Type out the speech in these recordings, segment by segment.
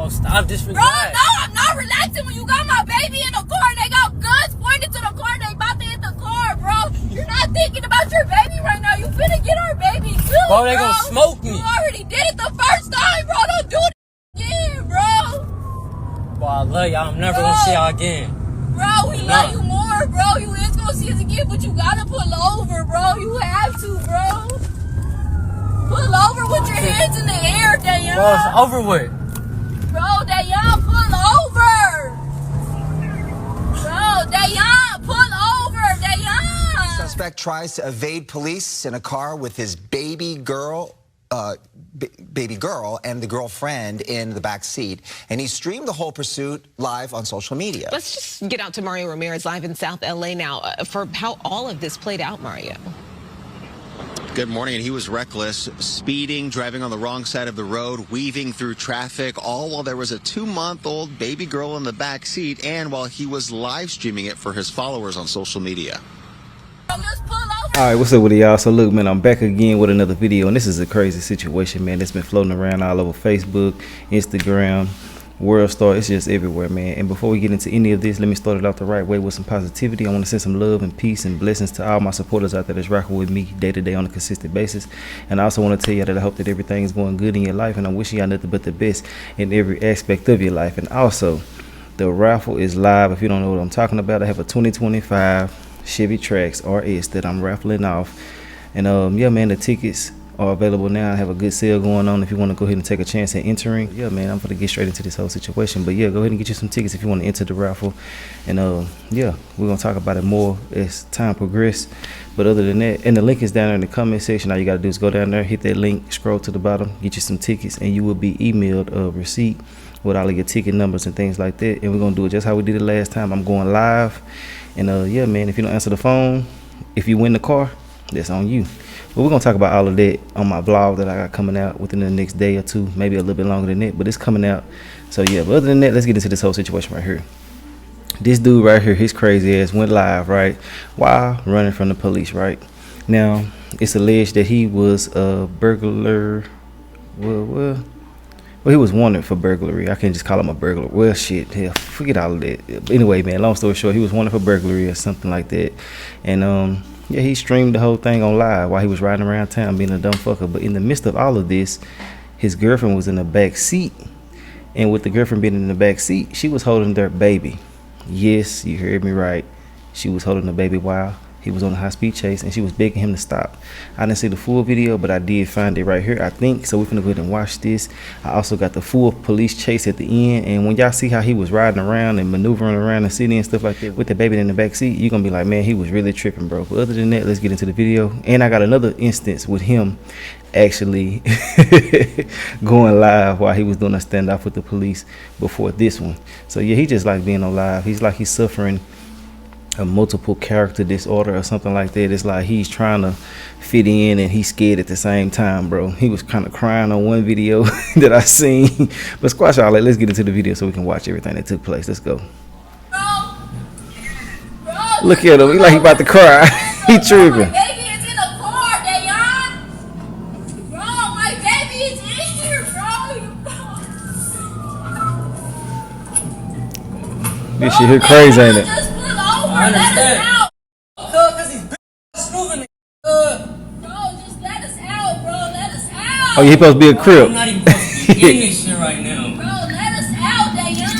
Oh, stop this. Bro, no, I'm not relaxing when you got my baby in the car and they got guns pointed to the car and they about to hit the car, bro. You're not thinking about your baby right now. You finna get our baby too, bro. They gonna smoke me. You already did it the first time, bro. Don't do it again, bro. Bro, I love y'all. I'm never gonna see y'all again. Bro, we love you more, bro. You is gonna see us again, but you gotta pull over, bro. You have to, bro. Pull over with your hands in the air, Dayan. Bro, it's over with. Bro, Dayan, pull over. Bro, Dayan, pull over, Dayan. Suspect tries to evade police in a car with his baby girl and the girlfriend in the back seat, and he streamed the whole pursuit live on social media. Let's just get out to Mario Ramirez live in South LA now for how all of this played out, Mario. Good morning. And he was reckless, speeding, driving on the wrong side of the road, weaving through traffic, all while there was a 2-month-old baby girl in the back seat, and while he was live streaming it for his followers on social media. Alright, what's up with y'all? So look, man, I'm back again with another video, and this is a crazy situation, man. It's been floating around all over Facebook, Instagram, World Star. It's just everywhere, man. And before we get into any of this, let me start it off the right way with some positivity. I want to send some love and peace and blessings to all my supporters out there that's rocking with me day to day on a consistent basis. And I also want to tell you that I hope that everything is going good in your life, and I'm wishing y'all nothing but the best in every aspect of your life. And also, the raffle is live. If you don't know what I'm talking about, I have a 2025 Chevy Trax RS that I'm raffling off, and yeah, man, the tickets are available now. I have a good sale going on if you want to go ahead and take a chance at entering. Yeah, man, I'm gonna get straight into this whole situation, but yeah, go ahead and get you some tickets if you want to enter the raffle. And yeah, we're gonna talk about it more as time progresses. But other than that, and the link is down there in the comment section. All you gotta do is go down there, hit that link, scroll to the bottom, get you some tickets, and you will be emailed a receipt with all of your ticket numbers and things like that. And we're gonna do it just how we did it last time. I'm going live. And yeah, man, if you don't answer the phone, if you win the car, that's on you. But we're gonna talk about all of that on my vlog that I got coming out within the next day or two, maybe a little bit longer than that, but it's coming out. So yeah, but other than that, let's get into this whole situation right here. This dude right here, his crazy ass went live, right, while running from the police, right? Now, it's alleged that he was a burglar. Well, he was wanted for burglary. I can't just call him a burglar. Well, shit, hell, forget all of that. But anyway, man, long story short, he was wanted for burglary or something like that. And yeah, he streamed the whole thing on live while he was riding around town being a dumb fucker. But in the midst of all of this, his girlfriend was in the back seat. And with the girlfriend being in the back seat, she was holding their baby. Yes, you heard me right. She was holding the baby while he was on a high-speed chase, and she was begging him to stop. I didn't see the full video, but I did find it right here, I think. So we're gonna go ahead and watch this. I also got the full police chase at the end, and when y'all see how he was riding around and maneuvering around the city and stuff like that with the baby in the back seat, you're gonna be like, man, he was really tripping, bro. But other than that, let's get into the video. And I got another instance with him actually going live while he was doing a standoff with the police before this one. So yeah, he just like being on live. He's like he's suffering a multiple character disorder or something like that. It's like he's trying to fit in and he's scared at the same time, bro. He was kind of crying on one video that I seen. But squash all that. Let's get into the video so we can watch everything that took place. Let's go. Look at him. He like he about to cry. He tripping. This shit here crazy, ain't it? I understand. Cause he's moving. Bro, just let us out, bro. Let us out. Oh, you supposed to be a crib. I'm not even supposed to be in this shit right now. Bro, let us out, Dayan.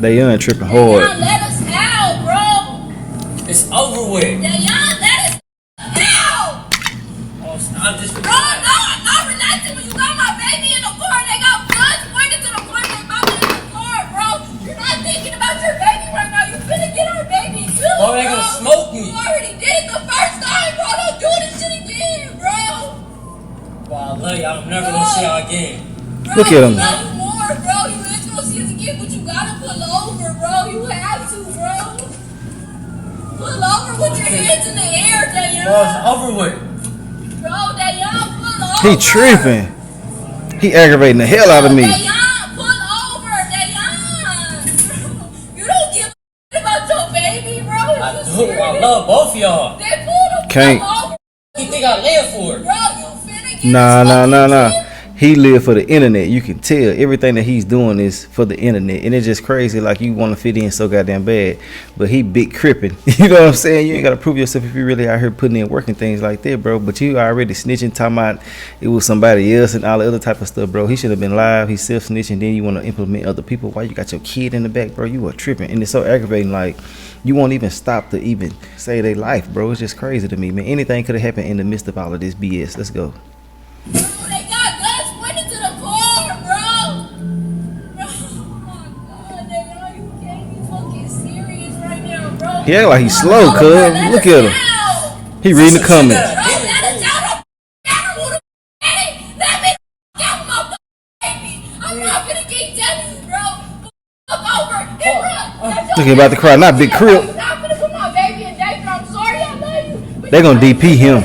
Dayan tripping hard. Dayan, let us out, bro. It's over with. Dayan, let us out. Oh, stop this. Bro, no, I'm not relaxing when you got my baby in the car and they got guns pointed to the car and they about to hit the car, bro. You're not thinking about your baby right now. You finna get our baby too, Bro, they gonna smoke me. You already did it the first time, bro. Don't do this shit again, bro. Bro, I love y'all. I'm never gonna see y'all again. Bro, look at him. We love you more, bro. You is gonna see us again, but you gotta pull over, bro. You have to, bro. Pull over with your hands in the air, Dayan. Bro, it's over with. Bro, Dayan, pull over. He tripping. He aggravating the hell out of me. Dayan, pull over, Dayan. You don't give a about your baby, bro. I do. I love both of y'all. Then pull the Can't. fuck over. You think I live for it? Bro, you finna get Nah. he live for the internet. You can tell everything that he's doing is for the internet, and it's just crazy. Like, you want to fit in so goddamn bad, but he big crippin'. You know what I'm saying? You ain't gotta prove yourself if you really out here putting in work and things like that, bro. But you already snitching, talking about it was somebody else and all the other type of stuff, bro. He should have been live. He's self snitching. Then you want to implement other people. Why you got your kid in the back, bro? You are tripping, and it's so aggravating. Like, you won't even stop to even say their life, bro. It's just crazy to me, man. Anything could have happened in the midst of all of this BS. Let's go. They got guns pointed to the car, bro. Bro, oh my God, nigga, are you can't be fucking serious right now, bro. He act like he's slow, cuz. Look at him. He reading the comments. Bro, let us out. Never would have. Let me get my baby. I'm not gonna keep telling you, bro. Look over. Hey, bro. Look, he about to cry. Not Big Crip. I'm not gonna put my baby in danger. I'm sorry, I love you. They gonna DP him.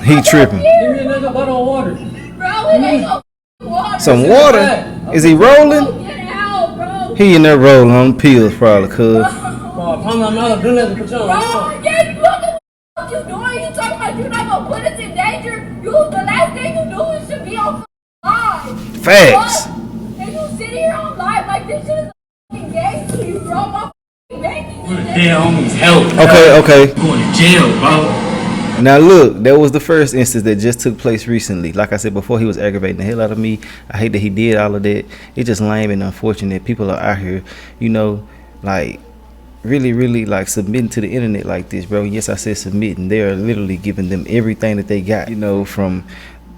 He tripping. Give me another bottle of water. Bro, it ain't no water. Some water? Is he rolling? Get out, bro. He in there rolling on pills, probably, cuz. Oh, calm down, mother. Do nothing. Put your Bro, yeah, you look at what you doing. You talking about you not gonna put us in danger. You, the last thing you do is should be on live. Facts. And you sit here on live like this shit is a game to you, bro. My baby. dead homies help. Okay. Going to jail, bro. Now look, that was the first instance that just took place recently. Like I said before, he was aggravating the hell out of me. I hate that he did all of that. It's just lame and unfortunate. People are out here, you know, like really like submitting to the internet like this, bro. Yes, I said submitting. They're literally giving them everything that they got, you know, from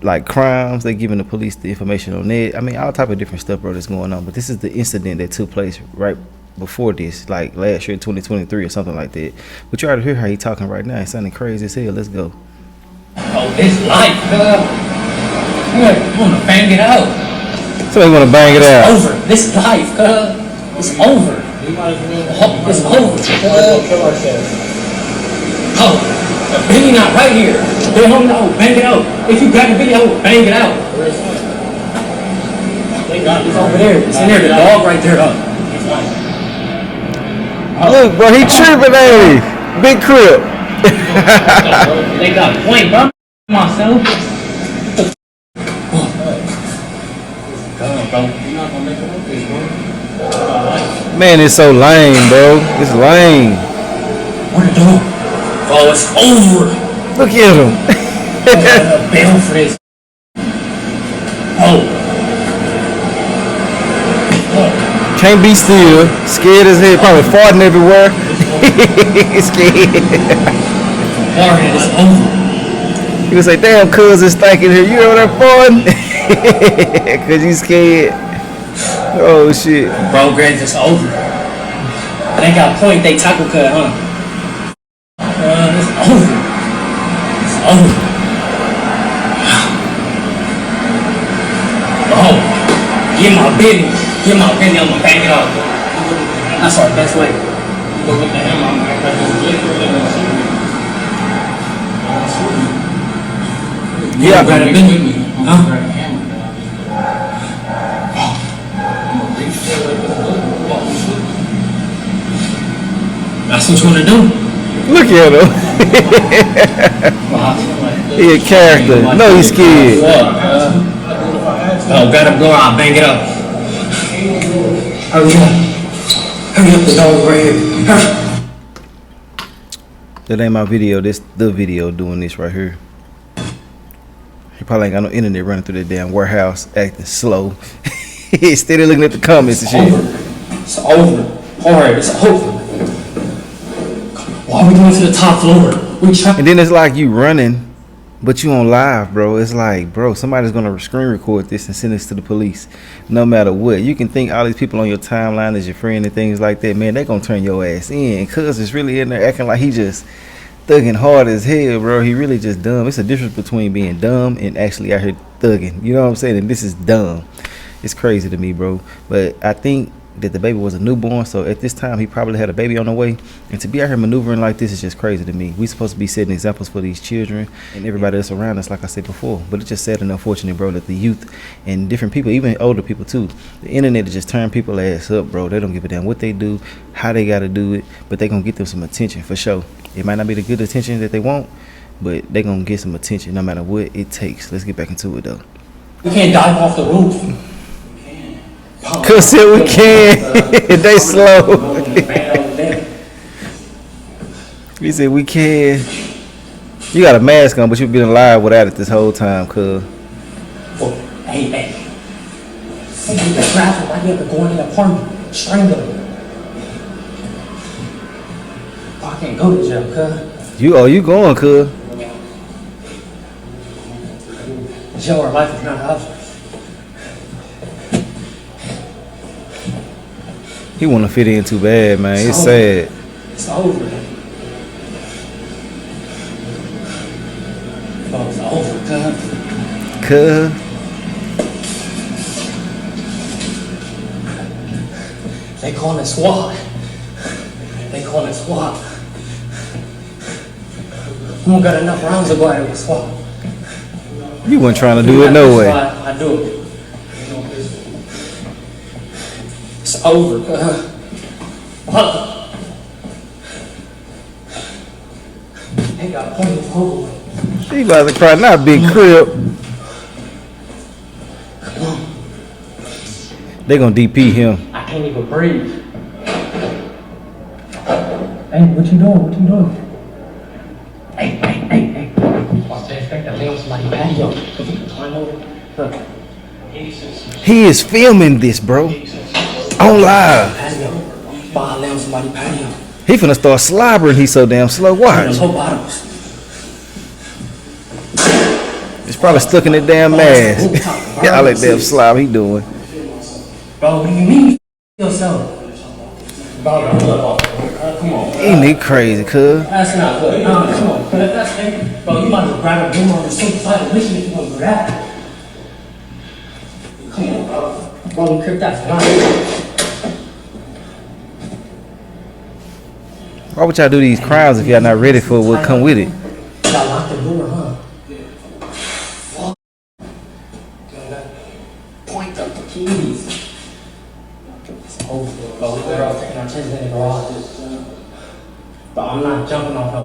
like crimes. They're giving the police the information on that. I mean, all type of different stuff, bro, that's going on. But this is the incident that took place right before this, like last year, 2023 or something like that. But you already hear how he talking right now. It's sounding crazy as hell. Let's go. Oh, this life, you want to bang it out. Somebody want to bang it out. It's over. This life, it's over. It's over. Oh, the Billy not right here. They don't know. Bang it out. If you grab the Billy, bang it out. It's over there. It's in there. The dog right there. Look, bro, he tripping, hey. Big Crip. They got point, bro. Myself. Man, it's so lame, bro. It's lame. What to do? Oh, it's over. Look at him. A bail for this. Oh. Can't be still. Scared as hell. Probably farting everywhere. Scared. Farting is over. He was like, damn, cuz it's stinking here. You over there farting? Cause you scared. Oh shit. Bro, Greg, it's over. They got point, they tackle cut, huh? It's over. It's over. Oh, get my business. Get my business, I'm gonna bang it up. That's our best way. Go with the hammer, I'm gonna bang it. Yeah, grab a business with me. Huh? That's what you want to do? Look at him. He a character. No, he's scared. Oh, grab him, go out, bang it up. Hurry up. Hurry up, the dog right here. Hurry. That ain't my video. This the video doing this right here. He probably ain't got no internet running through that damn warehouse, acting slow. He's steady looking at the comments and shit. It's over. Hard. It's over. Why are we going to the top floor? And then it's like you running, but you on live, bro. It's like, bro, somebody's gonna screen record this and send this to the police. No matter what, you can think all these people on your timeline is your friend and things like that. Man, they gonna turn your ass in. Cuz is really in there acting like he just thugging hard as hell, bro. He really just dumb. It's a difference between being dumb and actually out here thugging. You know what I'm saying? And this is dumb. It's crazy to me, bro. But I think that the baby was a newborn, so at this time he probably had a baby on the way. And to be out here maneuvering like this is just crazy to me. We supposed to be setting examples for these children and everybody that's around us, like I said before. But it's just sad and unfortunate, bro, that the youth and different people, even older people too, the internet has just turned people ass up, bro. They don't give a damn what they do, how they gotta do it, but they gonna get them some attention for sure. It might not be the good attention that they want, but they gonna get some attention no matter what it takes. Let's get back into it though. We can't dive off the roof. Cuz said we can. They slow. He said we can. You got a mask on, but you've been alive without it this whole time, cuz. Hey. Say you can grab him right here to go in the apartment. Strangle him. I can't go to jail, cuz. You going, cuz. Jail or life is not an option. He wanna fit in too bad, man. It's sad. It's over. Oh, it's over, cuz. Cuz. They call it SWAT. They call it SWAT. We don't got enough rounds to go at it with SWAT. You weren't trying to do it no way. I do it. It's over. They got plenty of over. He about to cry, not Big Crip. They gonna DP him. I can't even breathe. Hey, what you doing? Hey. Watch that effect. I lay on somebody's patio. Climb over. Look. He is filming this, bro. On live. Patio. I lay on somebody's patio. He finna start slobbering. He's so damn slow. Watch. Those whole bottles. It's probably stuck in that damn mask. Y'all that damn slob he doing. Bro, what do you mean? Yourself. Bro, come on. Ain't it crazy, cuz? That's not good. Come on. That's it. Bro, you might as well grab a broom on the side of mission if you want to do that. Come on, bro. Bro, you crip that's not. Why would y'all do these crimes if y'all not ready for what come with it? Y'all locked the door, huh? Point up the keys. It's over, bro. We're all taking our chances in the garage. But I'm not jumping off no.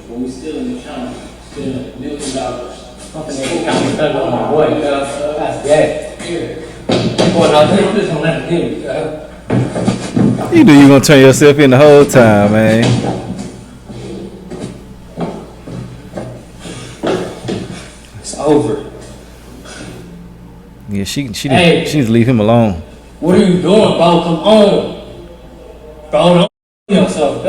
When we still in the channel, still $1 million. Something that got me stuck on my boy, that's gay. Boy, now this one let him get it, You knew you gonna turn yourself in the whole time, man. It's over. Yeah, she needs to leave him alone. What are you doing, bro? Come on. Bro, don't yourself,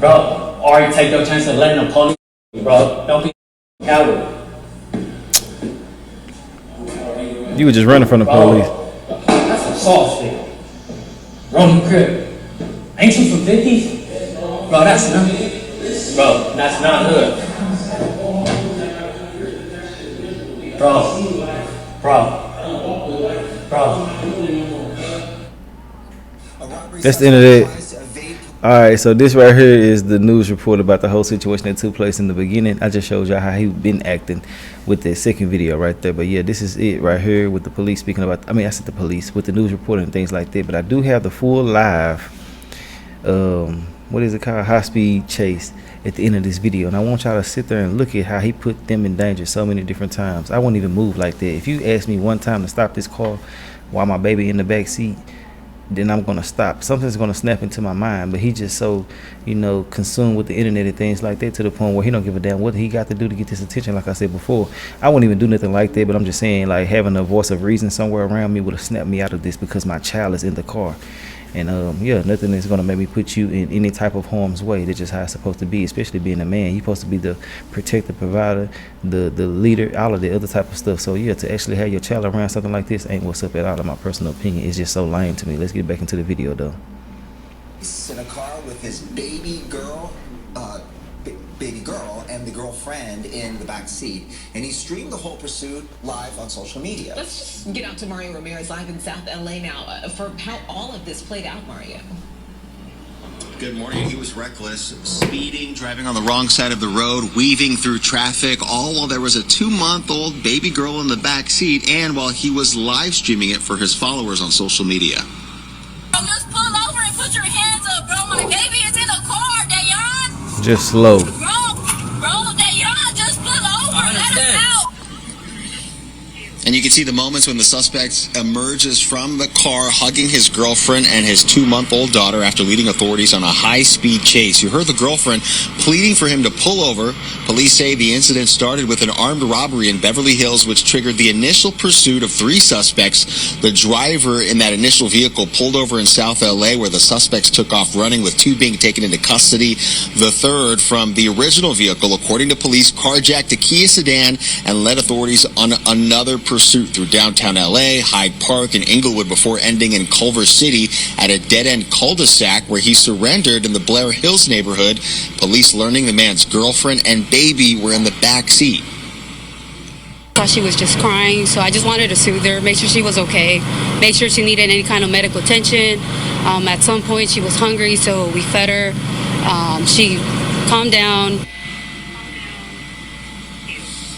Bro, already take your chance of letting the police, bro. Don't be a coward. You were just running from the police. That's some soft shit. Bro, you crip. Ain't you from 50s? Bro, that's not. Bro, that's not hood. Bro. That's the end of that. Alright, so this right here is the news report about the whole situation that took place in the beginning. I just showed y'all how he been acting with the second video right there. But yeah, this is it right here with the police speaking about, I said the police, with the news report and things like that. But I do have the full live, what is it called? High speed chase at the end of this video. And I want y'all to sit there and look at how he put them in danger so many different times. I won't even move like that. If you ask me one time to stop this car while my baby in the back seat, then I'm gonna stop. Something's gonna snap into my mind. But he just so, consumed with the internet and things like that to the point where he don't give a damn what he got to do to get this attention. Like I said before, I wouldn't even do nothing like that. But I'm just saying, like, having a voice of reason somewhere around me would have snapped me out of this because my child is in the car. And yeah, nothing is gonna make me put you in any type of harm's way. That's just how it's supposed to be, especially being a man. You're supposed to be the protector, provider, the leader, all of the other type of stuff. So yeah, to actually have your child around something like this ain't what's up at all, in my personal opinion. It's just so lame to me. Let's get back into the video though. In a car with his baby girl and the girlfriend in the back seat, and he streamed the whole pursuit live on social media. Let's just get out to Mario Ramirez live in South LA now for how all of this played out, Mario. Good morning. He was reckless, speeding, driving on the wrong side of the road, weaving through traffic, all while there was a 2-month-old baby girl in the back seat and while he was live streaming it for his followers on social media. Just slow. Bro, that y'all just pull over. Let us out. And you can see the moments when the suspect emerges from the car hugging his girlfriend and his 2-month-old daughter after leading authorities on a high-speed chase. You heard the girlfriend pleading for him to pull over. Police say the incident started with an armed robbery in Beverly Hills, which triggered the initial pursuit of 3 suspects. The driver in that initial vehicle pulled over in South LA, where the suspects took off running, with 2 being taken into custody. The third from the original vehicle, according to police, carjacked a Kia sedan and led authorities on another pursuit through downtown LA, Hyde Park, and Inglewood before ending in Culver City at a dead-end cul-de-sac where he surrendered in the Blair Hills neighborhood. Police learning the man's girlfriend and baby were in the back seat. Thought she was just crying, so I just wanted to soothe her, make sure she was okay, make sure she needed any kind of medical attention. At some point she was hungry, so we fed her. She calmed down.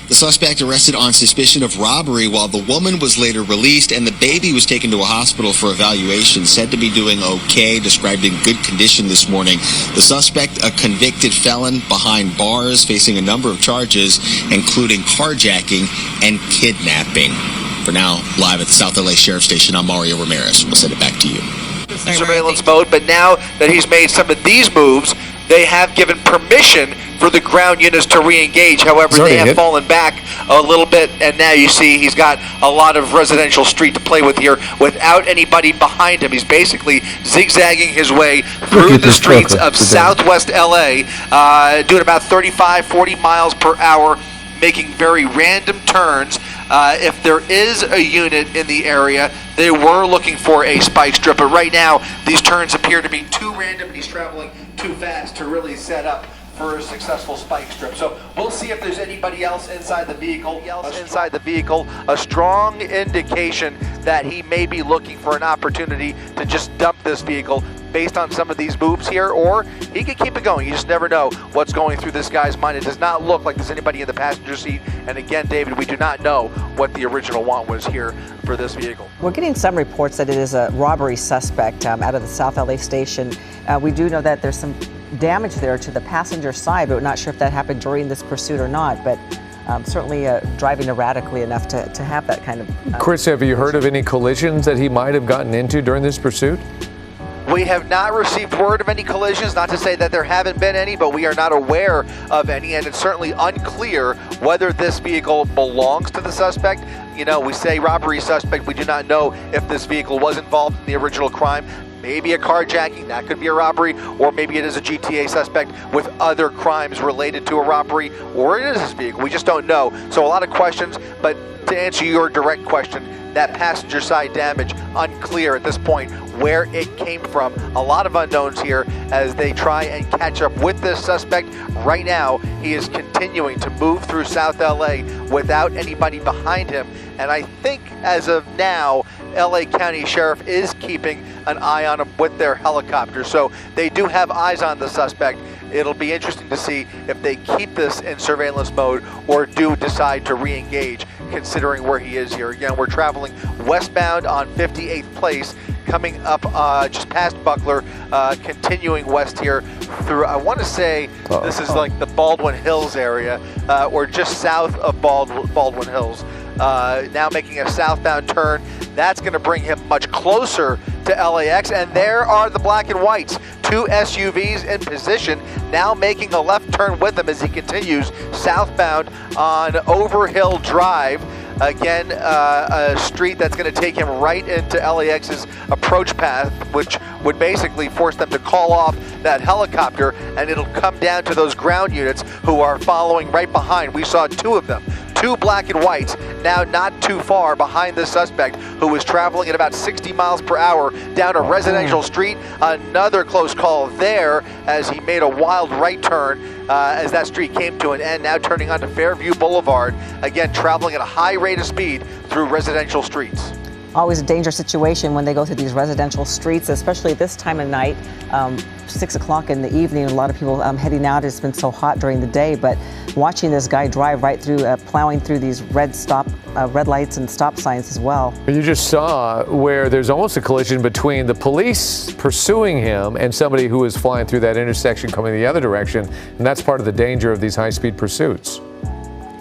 The suspect arrested on suspicion of robbery, while the woman was later released and the baby was taken to a hospital for evaluation, said to be doing okay, described in good condition this morning. The suspect, a convicted felon behind bars, facing a number of charges, including carjacking and kidnapping. For now, live at the South LA Sheriff's Station, I'm Mario Ramirez. We'll send it back to you. Surveillance mode, but now that he's made some of these moves, they have given permission for the ground units to re-engage. However, they have fallen back a little bit, and now you see he's got a lot of residential street to play with here without anybody behind him. He's basically zigzagging his way through the streets of Southwest LA, doing about 35, 40 miles per hour, making very random turns. If there is a unit in the area, they were looking for a spike strip, but right now these turns appear to be too random and he's traveling too fast to really set up for a successful spike strip. So we'll see if there's anybody else inside the vehicle. A strong indication that he may be looking for an opportunity to just dump this vehicle based on some of these moves here, or he could keep it going. You just never know what's going through this guy's mind. It does not look like there's anybody in the passenger seat. And again, David, we do not know what the original want was here for this vehicle. We're getting some reports that it is a robbery suspect out of the South LA station. We do know that there's some damage there to the passenger side, but we're not sure if that happened during this pursuit or not. But certainly driving erratically enough to have that kind of... Chris, have you heard of any collisions that he might have gotten into during this pursuit? We have not received word of any collisions, not to say that there haven't been any, but we are not aware of any, and it's certainly unclear whether this vehicle belongs to the suspect. You know, we say robbery suspect, we do not know if this vehicle was involved in the original crime. Maybe a carjacking, that could be a robbery, or maybe it is a GTA suspect with other crimes related to a robbery, or it is this vehicle. We just don't know. So a lot of questions, but to answer your direct question, that passenger side damage, unclear at this point where it came from. A lot of unknowns here as they try and catch up with this suspect. Right now, he is continuing to move through South LA without anybody behind him. And I think as of now, LA County Sheriff is keeping an eye on him with their helicopter. So they do have eyes on the suspect. It'll be interesting to see if they keep this in surveillance mode or do decide to re-engage, considering where he is here. Again, we're traveling westbound on 58th Place, coming up just past Buckler, continuing west here through, I want to say this is like the Baldwin Hills area, or just south of Baldwin Hills. Now making a southbound turn. That's going to bring him much closer to LAX, and there are the black and whites. 2 SUVs in position, now making a left turn with him as he continues southbound on Overhill Drive. Again, a street that's going to take him right into LAX's approach path, which would basically force them to call off that helicopter, and it'll come down to those ground units who are following right behind. We saw 2 of them. 2 black and whites, now not too far behind the suspect, who was traveling at about 60 miles per hour down a residential street. Another close call there as he made a wild right turn as that street came to an end, now turning onto Fairview Boulevard, again traveling at a high rate of speed through residential streets. always a dangerous situation when they go through these residential streets, especially this time of night, 6 o'clock in the evening. A lot of people heading out. It's been so hot during the day, but watching this guy drive right through, plowing through these red lights and stop signs as well. You just saw where there's almost a collision between the police pursuing him and somebody who is flying through that intersection coming the other direction, and that's part of the danger of these high-speed pursuits.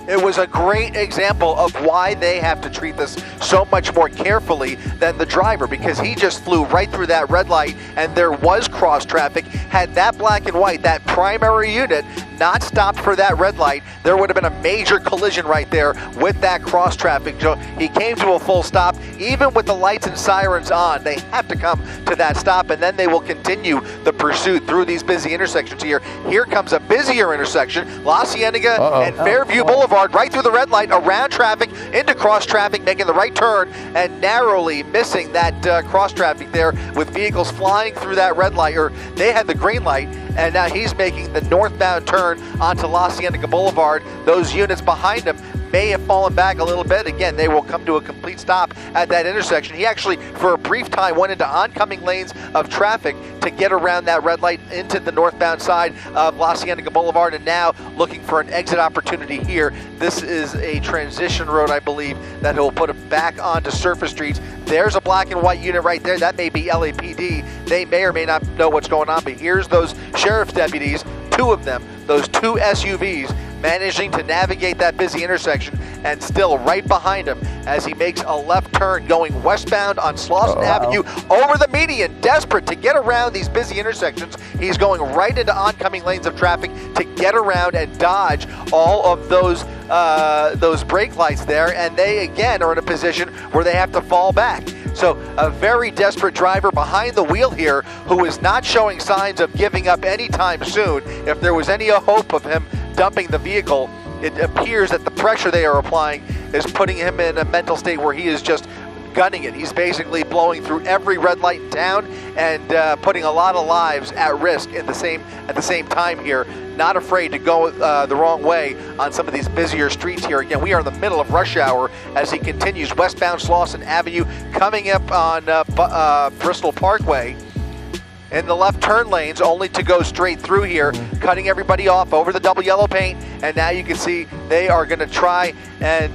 It was a great example of why they have to treat this so much more carefully than the driver, because he just flew right through that red light and there was cross traffic. Had that black and white, that primary unit, not stopped for that red light, there would have been a major collision right there with that cross traffic. So he came to a full stop. Even with the lights and sirens on, they have to come to that stop, and then they will continue the pursuit through these busy intersections here. Here comes a busier intersection, La Cienega and Fairview Boulevard, right through the red light, around traffic, into cross traffic, making the right turn, and narrowly missing that cross traffic there with vehicles flying through that red light, or they had the green light, and now he's making the northbound turn onto La Cienega Boulevard. Those units behind him may have fallen back a little bit. Again, they will come to a complete stop at that intersection. He actually, for a brief time, went into oncoming lanes of traffic to get around that red light into the northbound side of La Cienega Boulevard, and now looking for an exit opportunity here. This is a transition road, I believe, that he'll put it back onto surface streets. There's a black and white unit right there. That may be LAPD. They may or may not know what's going on, but here's those sheriff's deputies, two of them, those two SUVs, managing to navigate that busy intersection, and still right behind him as he makes a left turn going westbound on Slauson Avenue over the median, desperate to get around these busy intersections. He's going right into oncoming lanes of traffic to get around and dodge all of those brake lights there, and they again are in a position where they have to fall back. So a very desperate driver behind the wheel here, who is not showing signs of giving up anytime soon. If there was any hope of him dumping the vehicle, it appears that the pressure they are applying is putting him in a mental state where he is just gunning it. He's basically blowing through every red light in town and putting a lot of lives at risk at the same time here. Not afraid to go the wrong way on some of these busier streets here. Again, we are in the middle of rush hour as he continues westbound Slauson Avenue, coming up on Bristol Parkway in the left turn lanes, only to go straight through here, cutting everybody off over the double yellow paint. And now you can see they are going to try and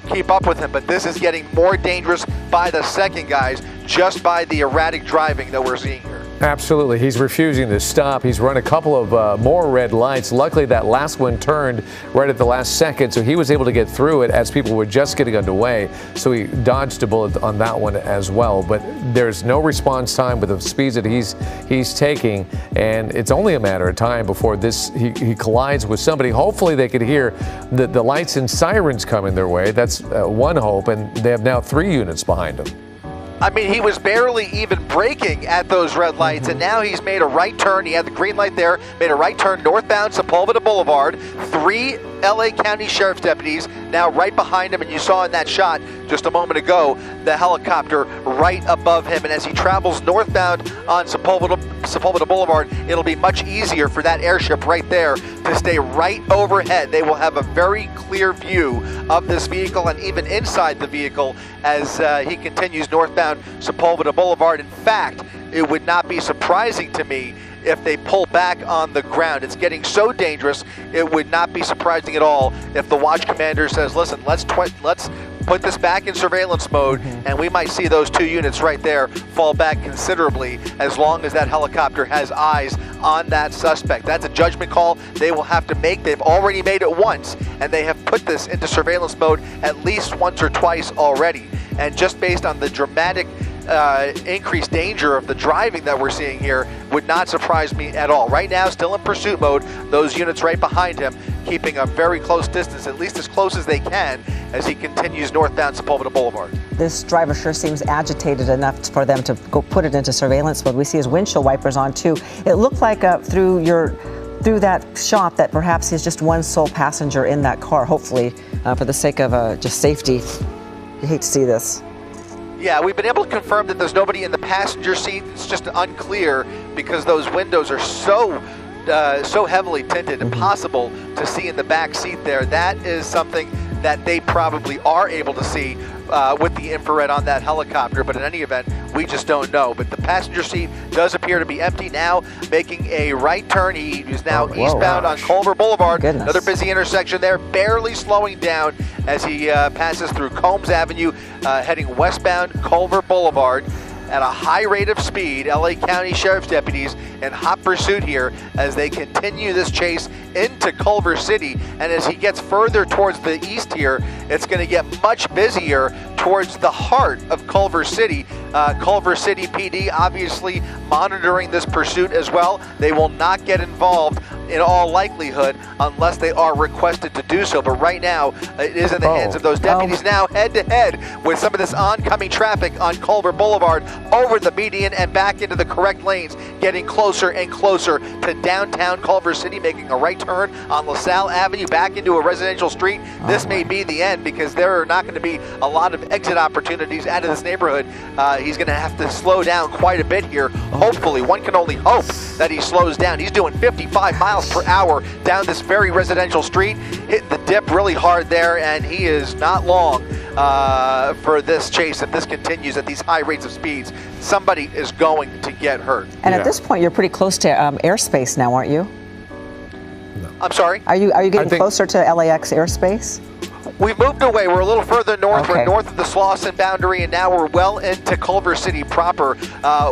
keep up with him, but this is getting more dangerous by the second, guys, just by the erratic driving that we're seeing here. Absolutely. He's refusing to stop. He's run a couple of more red lights. Luckily, that last one turned right at the last second, so he was able to get through it as people were just getting underway. So he dodged a bullet on that one as well. But there's no response time with the speeds that he's taking, and it's only a matter of time before he collides with somebody. Hopefully, they could hear the lights and sirens coming their way. That's one hope, and they have now 3 units behind him. I mean, he was barely even braking at those red lights, and now he's made a right turn. He had the green light there, made a right turn northbound Sepulveda Boulevard. 3 LA County Sheriff's deputies now right behind him, and you saw in that shot just a moment ago the helicopter right above him. And as he travels northbound on Sepulveda Boulevard, it'll be much easier for that airship right there to stay right overhead. They will have a very clear view of this vehicle and even inside the vehicle as he continues northbound Sepulveda Boulevard. In fact, it would not be surprising to me if they pull back on the ground. It's getting so dangerous, it would not be surprising at all if the watch commander says, listen, let's put this back in surveillance mode, and we might see those 2 units right there fall back considerably as long as that helicopter has eyes on that suspect. That's a judgment call they will have to make. They've already made it once, and they have put this into surveillance mode at least once or twice already. And just based on the dramatic increased danger of the driving that we're seeing here, would not surprise me at all. Right now, still in pursuit mode, those units right behind him, keeping a very close distance, at least as close as they can, as he continues northbound Sepulveda Boulevard. This driver sure seems agitated enough for them to go put it into surveillance mode. We see his windshield wipers on too. It looked like through that shot that perhaps he's just one sole passenger in that car, hopefully for the sake of just safety. You hate to see this. Yeah, we've been able to confirm that there's nobody in the passenger seat. It's just unclear because those windows are so heavily tinted, impossible to see in the back seat there. That is something that they probably are able to see with the infrared on that helicopter, but in any event, we just don't know. But the passenger seat does appear to be empty now, making a right turn. He is now eastbound on Culver Boulevard. Another busy intersection there, barely slowing down as he passes through Combs Avenue, heading westbound Culver Boulevard at a high rate of speed. LA County Sheriff's deputies in hot pursuit here as they continue this chase into Culver City. And as he gets further towards the east here, it's going to get much busier towards the heart of Culver City. Culver City PD obviously monitoring this pursuit as well. They will not get involved in all likelihood unless they are requested to do so. But right now, it is in the hands of those deputies now head to head with some of this oncoming traffic on Culver Boulevard over the median and back into the correct lanes, getting closer and closer to downtown Culver City, making a right turn on LaSalle Avenue back into a residential street. This may be the end because there are not going to be a lot of exit opportunities out of this neighborhood. He's going to have to slow down quite a bit here. Hopefully, one can only hope that he slows down. He's doing 55 miles per hour down this very residential street, hitting the dip really hard there, and he is not long for this chase. If this continues at these high rates of speeds, somebody is going to get hurt. And at this point, you're pretty close to airspace now, aren't you? I'm sorry? Are you getting closer to LAX airspace? We've moved away. We're a little further north. We're north of the Slauson boundary, and now we're well into Culver City proper,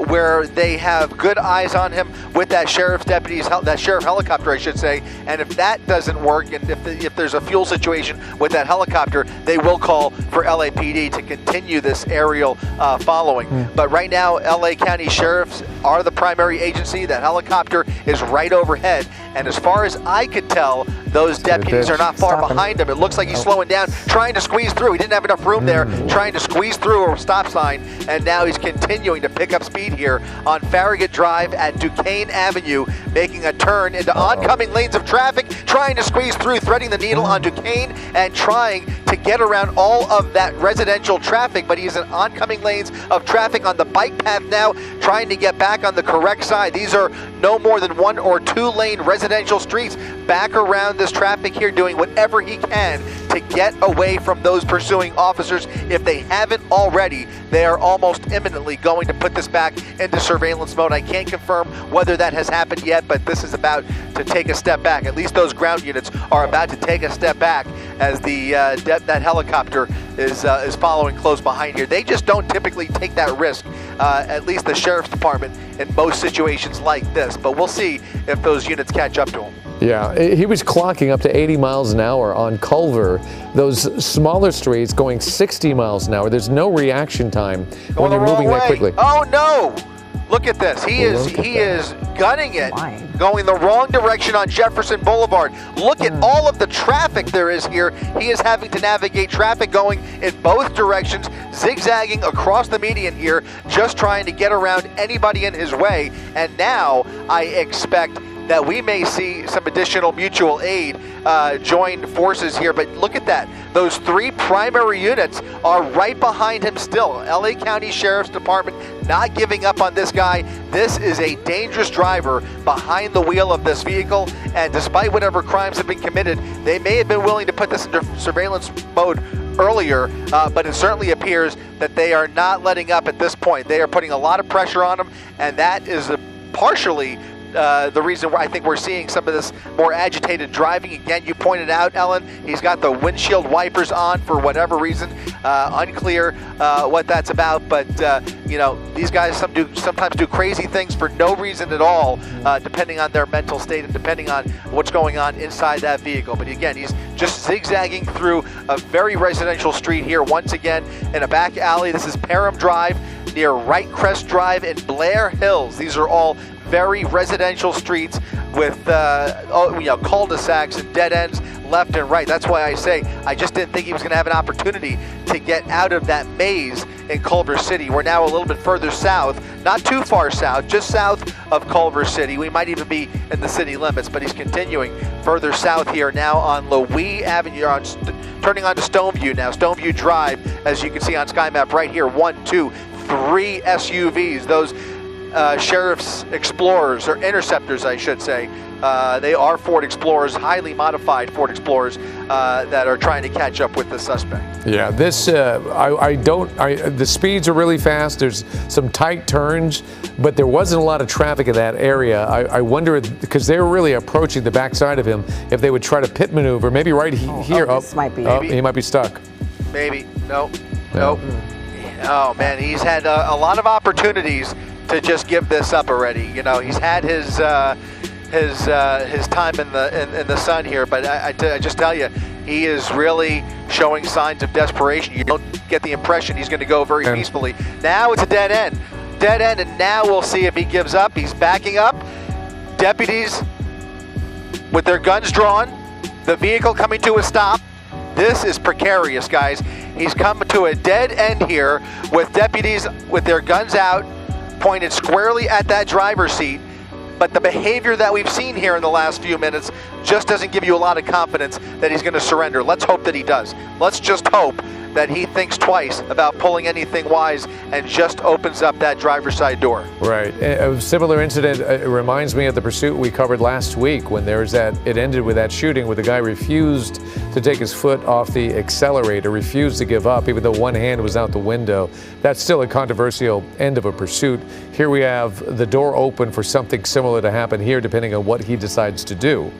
where they have good eyes on him with that sheriff helicopter, I should say. And if that doesn't work, and if there's a fuel situation with that helicopter, they will call for LAPD to continue this aerial following. But right now, LA County Sheriffs are the primary agency. That helicopter is right overhead. And as far as I could tell, those deputies are not far behind him. It looks like he's slowing down, trying to squeeze through. He didn't have enough room there, trying to squeeze through a stop sign, and now he's continuing to pick up speed here on Farragut Drive at Duquesne Avenue, making a turn into oncoming lanes of traffic, trying to squeeze through, threading the needle on Duquesne, and trying to get around all of that residential traffic, but he's in oncoming lanes of traffic on the bike path now, trying to get back on the correct side. These are no more than 1 or 2 lane residential streets, back around this traffic here, doing whatever he can to get away from those pursuing officers. If they haven't already, they are almost imminently going to put this back into surveillance mode. I can't confirm whether that has happened yet, but this is about to take a step back. At least those ground units are about to take a step back as that helicopter is following close behind here. They just don't typically take that risk, at least the sheriff's department, in most situations like this. But we'll see if those units catch up to him. Yeah, he was clocking up to 80 miles an hour on Culver. Those smaller streets going 60 miles an hour. There's no reaction time when you're moving that quickly. Oh no! Look at this. He is gunning it, going the wrong direction on Jefferson Boulevard. Look at all of the traffic there is here. He is having to navigate traffic going in both directions, zigzagging across the median here, just trying to get around anybody in his way. And now I expect that we may see some additional mutual aid join forces here. But look at that. Those 3 primary units are right behind him still. LA County Sheriff's Department not giving up on this guy. This is a dangerous driver behind the wheel of this vehicle. And despite whatever crimes have been committed, they may have been willing to put this into surveillance mode earlier, but it certainly appears that they are not letting up at this point. They are putting a lot of pressure on him, and that is partially the reason why I think we're seeing some of this more agitated driving. Again, you pointed out, Ellen, he's got the windshield wipers on for whatever reason. Unclear what that's about, but you know, these guys sometimes do crazy things for no reason at all, depending on their mental state and depending on what's going on inside that vehicle. But again, he's just zigzagging through a very residential street here, once again in a back alley. This is Parham Drive near Wright Crest Drive and Blair Hills. These are all very residential streets with cul-de-sacs and dead ends left and right. That's why I say I just didn't think he was going to have an opportunity to get out of that maze in Culver City. We're now a little bit further south, not too far south, just south of Culver City. We might even be in the city limits, but he's continuing further south here now on Louis Avenue, turning onto Stoneview now, Stoneview Drive, as you can see on Sky Map right here. 1, 2, 3 SUVs, those Sheriff's Explorers, or Interceptors, I should say, They are Ford Explorers, highly modified Ford Explorers that are trying to catch up with the suspect. Yeah, this, the speeds are really fast. There's some tight turns, but there wasn't a lot of traffic in that area. I wonder, because they were really approaching the backside of him, if they would try to pit maneuver, maybe right here. This might be. He might be stuck. Maybe. Nope. Oh, man, he's had a lot of opportunities to just give this up already. You know, he's had his time in the sun here, but I just tell you, he is really showing signs of desperation. You don't get the impression he's going to go very peacefully. Now it's a dead end, and now we'll see if he gives up. He's backing up. Deputies with their guns drawn, the vehicle coming to a stop. This is precarious, guys. He's come to a dead end here with deputies with their guns out, pointed squarely at that driver's seat. But the behavior that we've seen here in the last few minutes just doesn't give you a lot of confidence that he's going to surrender. Let's hope that he does. Let's just hope that he thinks twice about pulling anything wise and just opens up that driver's side door. Right. A similar incident reminds me of the pursuit we covered last week when there was it ended with that shooting where the guy refused to take his foot off the accelerator, refused to give up, even though one hand was out the window. That's still a controversial end of a pursuit. Here we have the door open for something similar to happen here, depending on what he decides to do.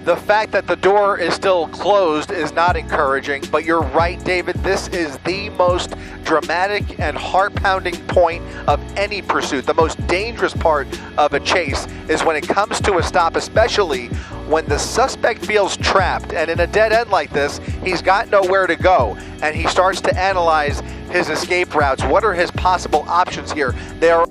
The fact that the door is still closed is not encouraging, but you're right, David. This is the most dramatic and heart-pounding point of any pursuit. The most dangerous part of a chase is when it comes to a stop, especially when the suspect feels trapped. And in a dead end like this, he's got nowhere to go, and he starts to analyze his escape routes. What are his possible options here? They are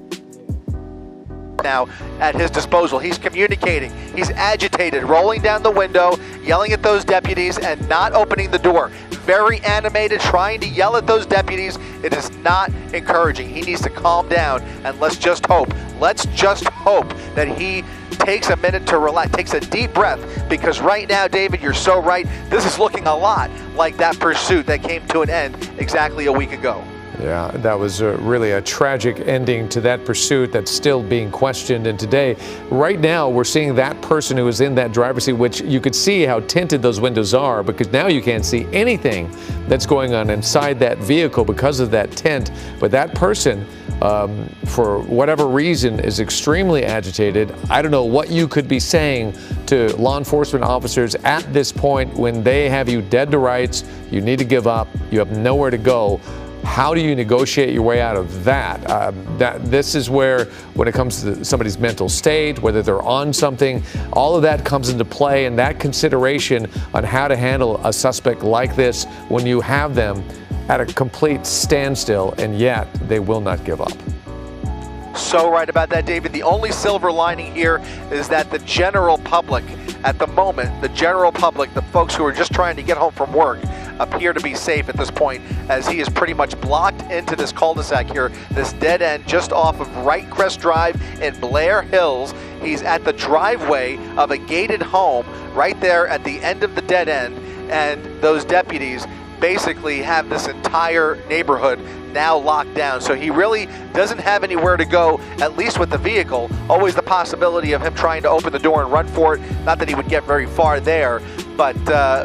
now at his disposal. He's communicating. He's agitated, rolling down the window, yelling at those deputies and not opening the door. Very animated, trying to yell at those deputies. It is not encouraging. He needs to calm down, and let's just hope that he takes a minute to relax, takes a deep breath, because right now, David, you're so right. This is looking a lot like that pursuit that came to an end exactly a week ago. Yeah, that was really a tragic ending to that pursuit that's still being questioned. And today, right now, we're seeing that person who was in that driver's seat, which you could see how tinted those windows are, because now you can't see anything that's going on inside that vehicle because of that tint. But that person, for whatever reason, is extremely agitated. I don't know what you could be saying to law enforcement officers at this point when they have you dead to rights, you need to give up, you have nowhere to go. How do you negotiate your way out of that? This is where, when it comes to somebody's mental state, whether they're on something, all of that comes into play, and that consideration on how to handle a suspect like this when you have them at a complete standstill, and yet they will not give up. So right about that, David. The only silver lining here is that the general public, at the moment, the general public, the folks who are just trying to get home from work, appear to be safe at this point, as he is pretty much blocked into this cul-de-sac here, this dead end just off of Wright Crest Drive in Blair Hills. He's at the driveway of a gated home right there at the end of the dead end, and those deputies basically have this entire neighborhood now locked down. So he really doesn't have anywhere to go, at least with the vehicle. Always the possibility of him trying to open the door and run for it. Not that he would get very far there, but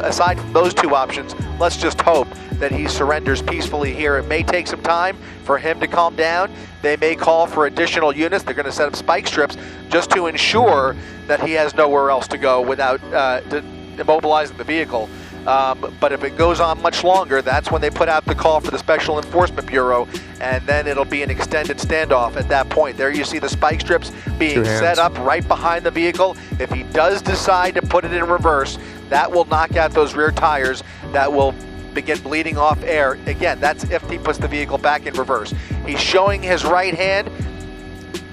aside from those two options, let's just hope that he surrenders peacefully here. It may take some time for him to calm down. They may call for additional units. They're going to set up spike strips just to ensure that he has nowhere else to go without immobilizing the vehicle. But if it goes on much longer, that's when they put out the call for the Special Enforcement Bureau, and then it'll be an extended standoff at that point. There you see the spike strips being set up right behind the vehicle. If he does decide to put it in reverse, that will knock out those rear tires. That will begin bleeding off air. Again, that's if he puts the vehicle back in reverse. He's showing his right hand.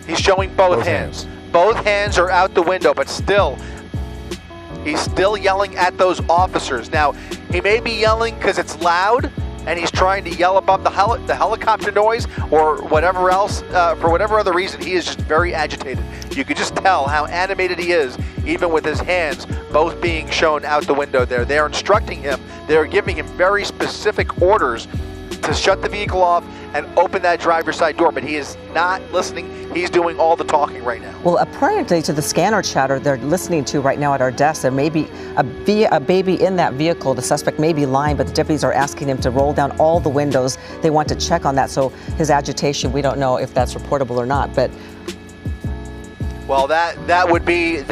He's showing both hands. Both hands are out the window, but still, he's still yelling at those officers. Now, he may be yelling because it's loud and he's trying to yell above the helicopter noise or whatever else. For whatever other reason, he is just very agitated. You could just tell how animated he is, even with his hands both being shown out the window there. They're instructing him. They're giving him very specific orders to shut the vehicle off and open that driver's side door, but he is not listening. He's doing all the talking right now. Well, apparently to the scanner chatter they're listening to right now at our desk, there may be a baby in that vehicle. The suspect may be lying, but the deputies are asking him to roll down all the windows. They want to check on that. So his agitation, we don't know if that's reportable or not, but. Well, that would be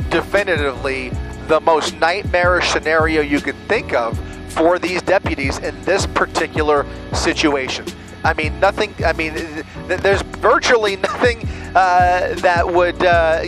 definitively the most nightmarish scenario you could think of for these deputies in this particular situation. I mean, there's virtually nothing that would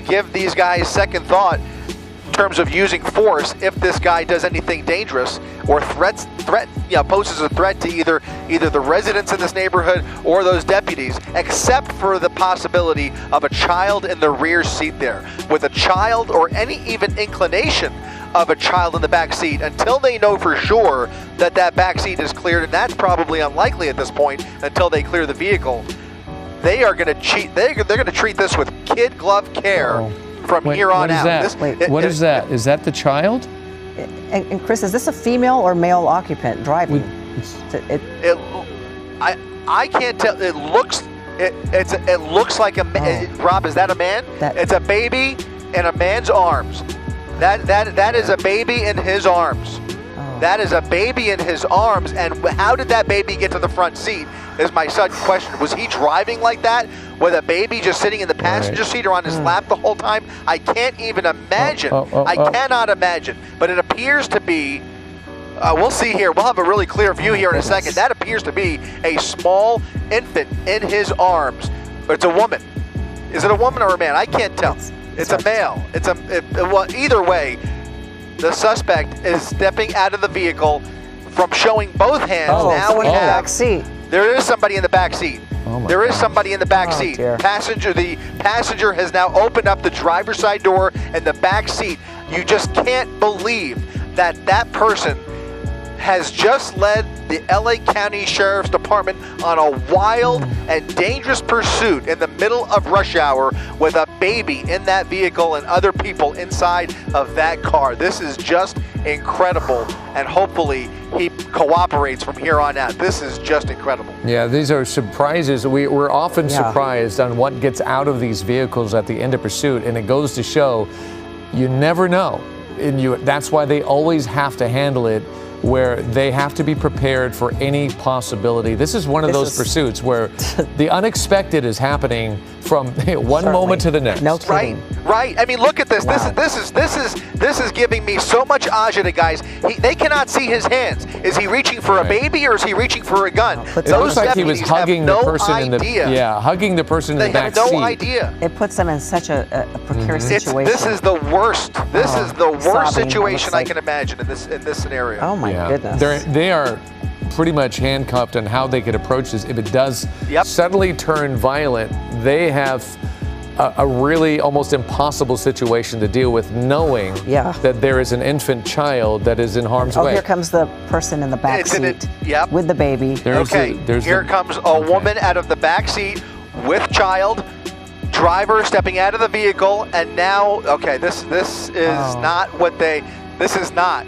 give these guys second thought in terms of using force if this guy does anything dangerous or poses a threat to either the residents in this neighborhood or those deputies, except for the possibility of a child in the rear seat there. With a child or any even inclination of a child in the back seat, until they know for sure that back seat is cleared, and that's probably unlikely at this point until they clear the vehicle, they are going to cheat. They're going to treat this with kid glove care from here on out. What is that? Is that the child? And Chris, is this a female or male occupant driving? I can't tell. It looks like a man. Rob, is that a man? It's a baby in a man's arms. That is a baby in his arms. Oh. That is a baby in his arms. And how did that baby get to the front seat is my sudden question. Was he driving like that with a baby just sitting in the passenger seat or on his lap the whole time? I can't even imagine. I cannot imagine. But it appears to be, we'll see here. We'll have a really clear view here in a second. That appears to be a small infant in his arms. It's a woman. Is it a woman or a man? I can't tell. It's a male. Well, either way, the suspect is stepping out of the vehicle from showing both hands. Now we have back seat. There is somebody in the back seat. There is somebody in the back seat. Dear. The passenger has now opened up the driver's side door and the back seat. You just can't believe that person has just led the LA County Sheriff's Department on a wild and dangerous pursuit in the middle of rush hour with a baby in that vehicle and other people inside of that car. This is just incredible, and hopefully he cooperates from here on out. This is just incredible. Yeah, these are surprises. We're often surprised on what gets out of these vehicles at the end of pursuit, and it goes to show you never know. And that's why they always have to handle it where they have to be prepared for any possibility. This is one of those pursuits where the unexpected is happening from one moment to the next. No kidding. Right. I mean, look at this. Wow. This is giving me so much agita, guys. They cannot see his hands. Is he reaching for a baby or is he reaching for a gun? It looks like he was hugging the person in the hugging the person in the back seat. They have no idea. It puts them in such a precarious situation. This is the worst. This is the worst situation I can imagine in this scenario. Oh my goodness. They are pretty much handcuffed on how they could approach this. If it does suddenly turn violent, they have a really almost impossible situation to deal with, knowing that there is an infant child that is in harm's way. Here comes the person in the back seat with the baby. Here comes a woman out of the back seat with child. Driver stepping out of the vehicle, and now, this is not what they. This is not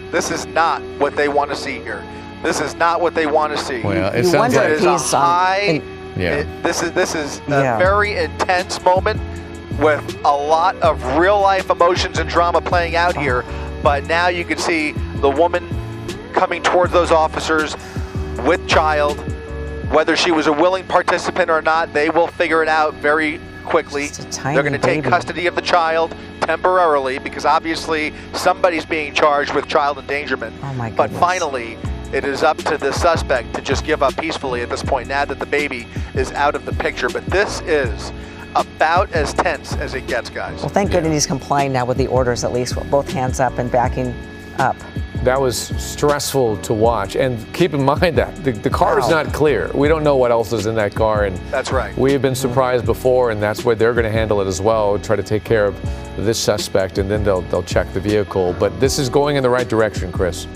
what they want to see here. This is not what they want to see. Well, it sounds like it is a high. This is a very intense moment with a lot of real life emotions and drama playing out here. But now you can see the woman coming towards those officers with child. Whether she was a willing participant or not, they will figure it out very quickly. They're going to take custody of the child temporarily because obviously somebody's being charged with child endangerment. Oh my goodness. But finally, it is up to the suspect to just give up peacefully at this point now that the baby is out of the picture. But this is about as tense as it gets, guys. Well, thank goodness he's complying now with the orders, at least with both hands up and backing up. That was stressful to watch. And keep in mind that the car is not clear. We don't know what else is in that car. And that's right. We have been surprised before, and that's where they're going to handle it as well, try to take care of this suspect, and then they'll check the vehicle. But this is going in the right direction, Chris.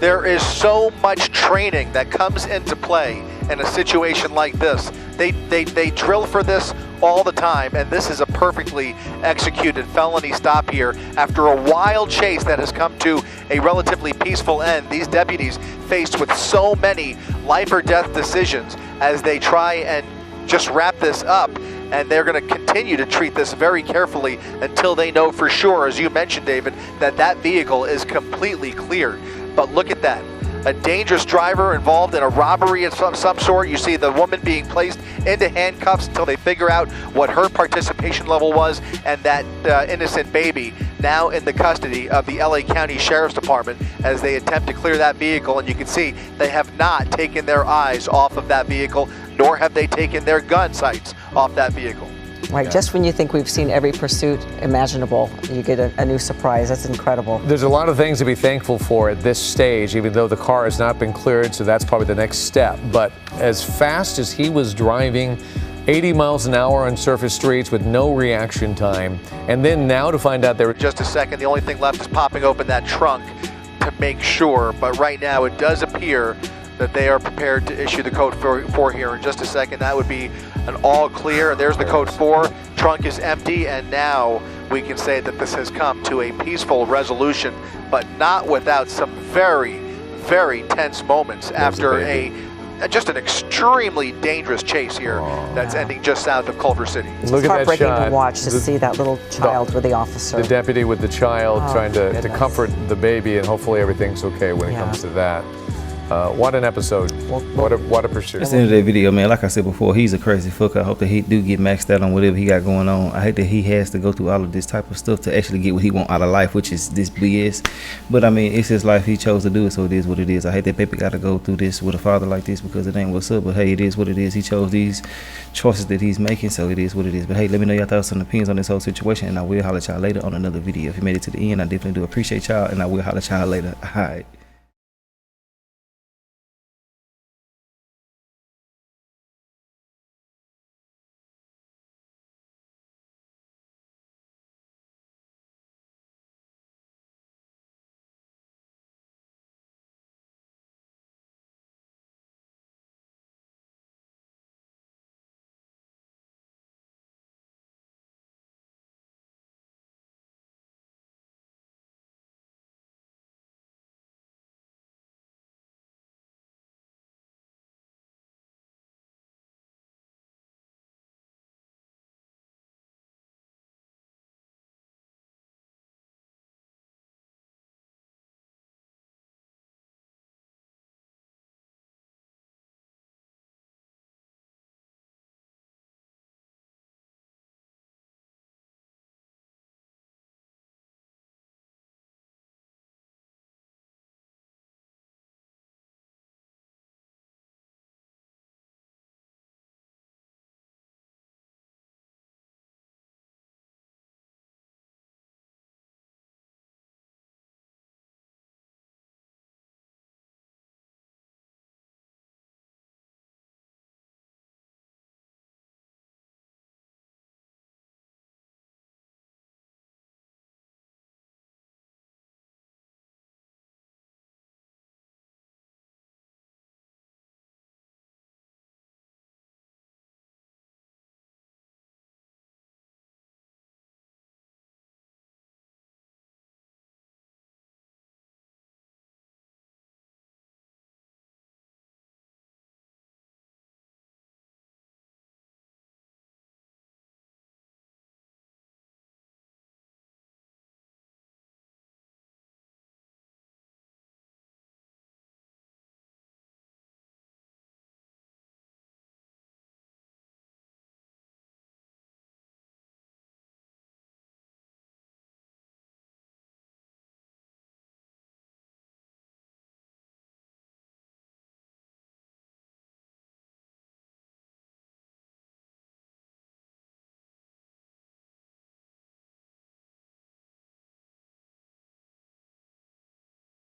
There is so much training that comes into play in a situation like this. They drill for this all the time, and this is a perfectly executed felony stop here. After a wild chase that has come to a relatively peaceful end, these deputies, faced with so many life or death decisions as they try and just wrap this up. And they're going to continue to treat this very carefully until they know for sure, as you mentioned, David, that that vehicle is completely cleared. But look at that. A dangerous driver involved in a robbery of some sort. You see the woman being placed into handcuffs until they figure out what her participation level was, and that innocent baby now in the custody of the LA County Sheriff's Department as they attempt to clear that vehicle. And you can see they have not taken their eyes off of that vehicle, nor have they taken their gun sights off that vehicle. Right, just when you think we've seen every pursuit imaginable, you get a new surprise. That's incredible. There's a lot of things to be thankful for at this stage, even though the car has not been cleared, so that's probably the next step. But as fast as he was driving, 80 miles an hour on surface streets with no reaction time, and then now to find out there... Just a second, the only thing left is popping open that trunk to make sure, but right now it does appear that they are prepared to issue the code 4 here in just a second. That would be an all clear. There's the code 4. Trunk is empty, and now we can say that this has come to a peaceful resolution, but not without some very, very tense moments after just an extremely dangerous chase here that's ending just south of Culver City. Look at that heartbreaking shot. to watch, to see that little child with the officer. The deputy with the child trying to goodness. comfort the baby, and hopefully everything's okay when it comes to that. What an episode. What a pursuit. That's the end of that video, man. Like I said before, he's a crazy fucker. I hope that he do get maxed out on whatever he got going on. I hate that he has to go through all of this type of stuff to actually get what he want out of life, which is this BS. But I mean, it's his life. He chose to do it, so it is what it is. I hate that baby got to go through this with a father like this because it ain't what's up. But hey, it is what it is. He chose these choices that he's making, so it is what it is. But hey, let me know your thoughts and opinions on this whole situation, and I will holler at y'all later on another video. If you made it to the end, I definitely do appreciate y'all, and I will holler at y'all later. All right.